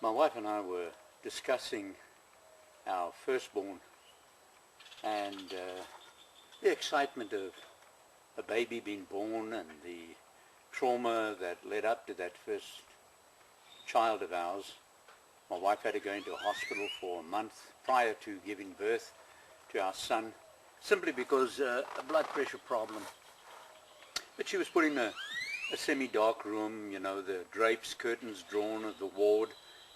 My wife and I were discussing our firstborn and the excitement of a baby being born and the trauma that led up to that first child of ours. My wife had to go into a hospital for a month prior to giving birth to our son, simply because a blood pressure problem. But she was put in a semi-dark room, you know, the drapes, curtains drawn of the ward,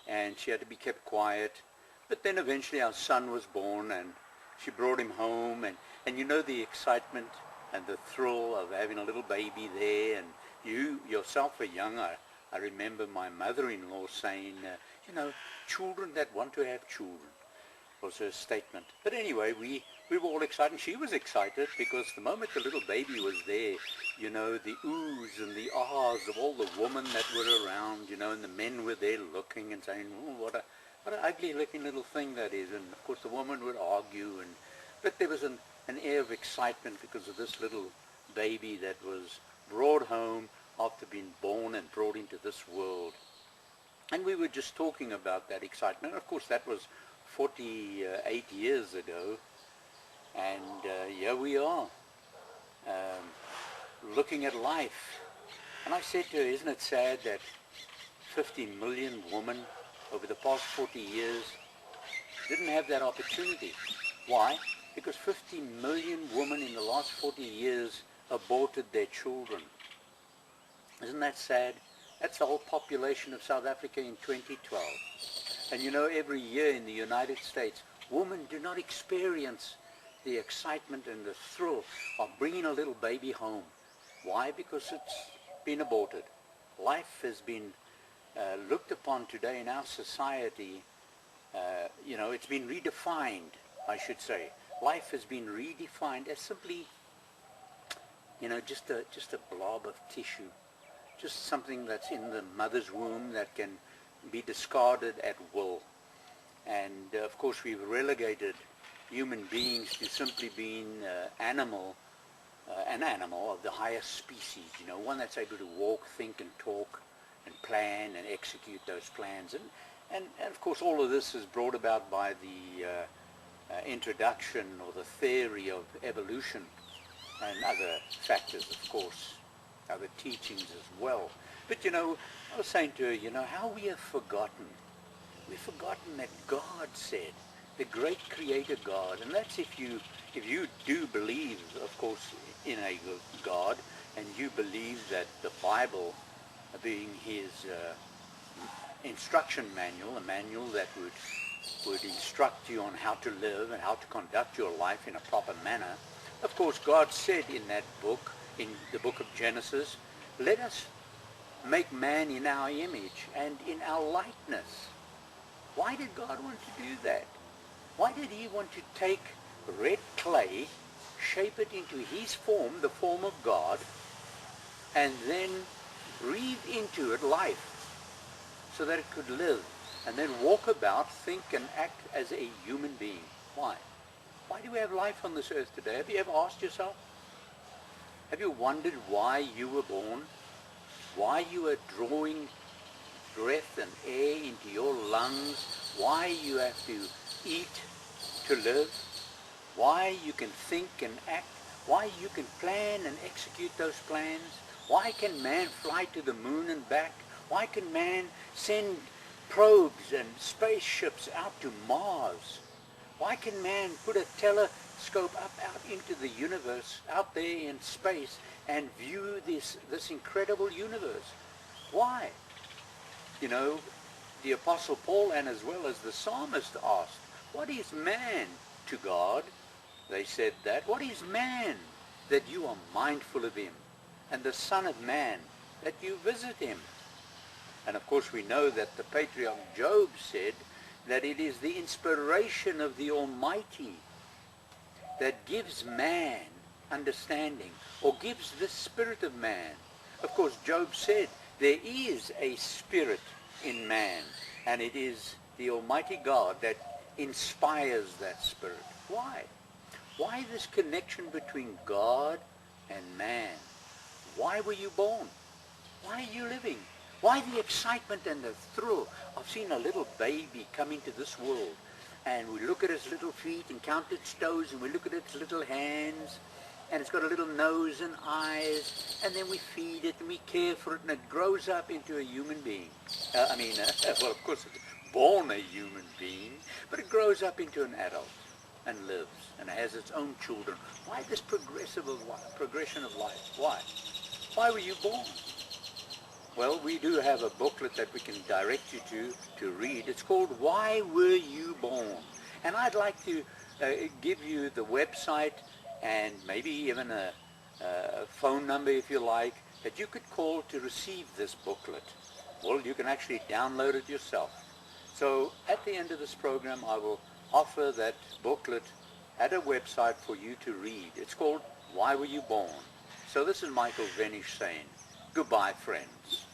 and she had to be kept quiet. But then eventually our son was born, and she brought him home, and you know the excitement and the thrill of having a little baby there, and you yourself were young. I remember my mother-in-law saying, you know, children that want to have children, was her statement. But anyway, we were all excited. She was excited because the moment the little baby was there, you know, the oohs and the ahs of all the women that were around, you know, and the men were there looking and saying, oh, what an ugly looking little thing that is. And of course the woman would argue, but there was an air of excitement because of this little baby that was brought home after being born and brought into this world. And we were just talking about that excitement. Of course that was 48 years ago, and here we are, looking at life. And I said to her, isn't it sad that 50 million women over the past 40 years didn't have that opportunity? Why? Because 50 million women in the last 40 years aborted their children. Isn't that sad? That's the whole population of South Africa in 2012. And you know, every year in the United States, women do not experience the excitement and the thrill of bringing a little baby home. Why? Because it's been aborted. Life has been looked upon today in our society, you know, it's been redefined, I should say. Life has been redefined as simply, you know, just a blob of tissue, just something that's in the mother's womb that can be discarded at will. And of course we've relegated human beings to simply being an animal of the highest species, you know, one that's able to walk, think and talk and plan and execute those plans. And of course all of this is brought about by the introduction or the theory of evolution and other factors, of course, other teachings as well. But you know, I was saying to her, you know, how we have forgotten. We've forgotten that God said, the great creator God, and that's if you do believe, of course, in a God, and you believe that the Bible, being his instruction manual, a manual that would instruct you on how to live and how to conduct your life in a proper manner. Of course, God said in that book, in the book of Genesis, let us make man in our image and in our likeness. Why did God want to do that? Why did he want to take red clay, shape it into his form, the form of God, and then breathe into it life so that it could live and then walk about, think and act as a human being? Why? Why do we have life on this earth today? Have you ever asked yourself? Have you wondered why you were born? Why you are drawing breath and air into your lungs? Why you have to eat to live? Why you can think and act? Why you can plan and execute those plans? Why can man fly to the moon and back? Why can man send probes and spaceships out to Mars? Why can man put a telescope up out into the universe, out there in space, and view this incredible universe? Why? You know, the Apostle Paul and as well as the psalmist asked, what is man to God? They said that. What is man that you are mindful of him? And the Son of Man that you visit him? And of course we know that the patriarch Job said that it is the inspiration of the Almighty that gives man understanding, or gives the spirit of man. Of course Job said there is a spirit in man, and it is the Almighty God that inspires that spirit. Why? Why this connection between God and man? Why were you born? Why are you living? Why the excitement and the thrill of seeing a little baby come into this world, and we look at its little feet and count its toes, and we look at its little hands, and it's got a little nose and eyes, and then we feed it and we care for it, and it grows up into a human being. Well, of course it's born a human being, but it grows up into an adult and lives and has its own children. Why this progression of life? Why? Why were you born? Well, we do have a booklet that we can direct you to read. It's called Why Were You Born? And I'd like to give you the website and maybe even a phone number, if you like, that you could call to receive this booklet. Well, you can actually download it yourself. So at the end of this program, I will offer that booklet at a website for you to read. It's called Why Were You Born? So this is Michael Venish saying, goodbye, friends.